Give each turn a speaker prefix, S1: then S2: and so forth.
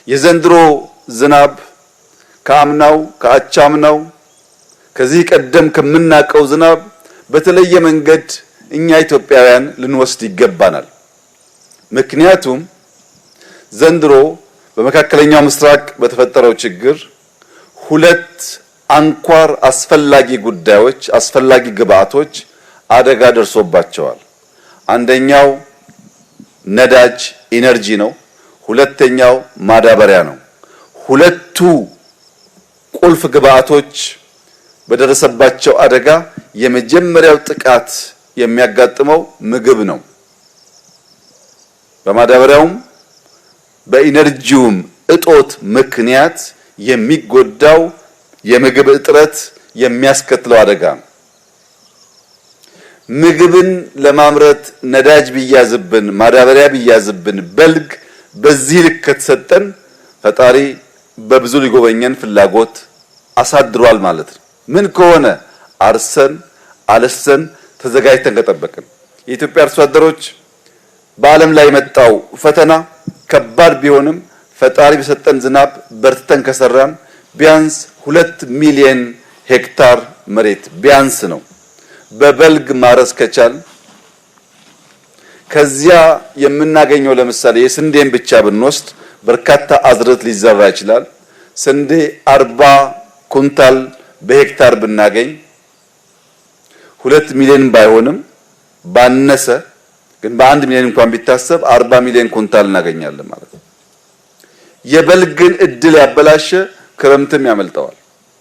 S1: የዘንድሮ ዝናብ ከአምናው ከአቻምናው ከዚህ ቀደም ከምናቀው ዝናብ በተለየ መንገድ እኛ ኢትዮጵያውያን ልንወስድ ይገባናል። ምክንያቱም ዘንድሮ በመካከለኛው ምስራቅ በተፈጠረው ችግር ሁለት አንኳር አስፈላጊ ጉዳዮች አስፈላጊ ግብአቶች አደጋ ደርሶባቸዋል። አንደኛው ነዳጅ ኢነርጂ ነው። ሁለተኛው ማዳበሪያ ነው። ሁለቱ ቁልፍ ግብአቶች በደረሰባቸው አደጋ የመጀመሪያው ጥቃት የሚያጋጥመው ምግብ ነው። በማዳበሪያውም በኢነርጂውም እጦት ምክንያት የሚጎዳው የምግብ እጥረት የሚያስከትለው አደጋ ነው። ምግብን ለማምረት ነዳጅ ቢያዝብን ማዳበሪያ ቢያዝብን በልግ በዚህ ልክ ከተሰጠን ፈጣሪ በብዙ ሊጎበኘን ፍላጎት አሳድሯል ማለት ነው። ምን ከሆነ አርሰን አለሰን ተዘጋጅተን ከጠበቅን የኢትዮጵያ አርሶ አደሮች በዓለም ላይ የመጣው ፈተና ከባድ ቢሆንም ፈጣሪ በሰጠን ዝናብ በርትተን ከሰራን ቢያንስ 2 ሚሊዮን ሄክታር መሬት ቢያንስ ነው በበልግ ማረስ ከቻል ከዚያ የምናገኘው ለምሳሌ የስንዴን ብቻ ብንወስድ በርካታ አዝርዕት ሊዘራ ይችላል። ስንዴ 40 ኩንታል በሄክታር ብናገኝ 2 ሚሊዮን ባይሆንም ባነሰ ግን በ1 ሚሊዮን እንኳን ቢታሰብ 40 ሚሊዮን ኩንታል እናገኛለን ማለት ነው። የበልግን እድል ያበላሸ ክረምትም ያመልጠዋል።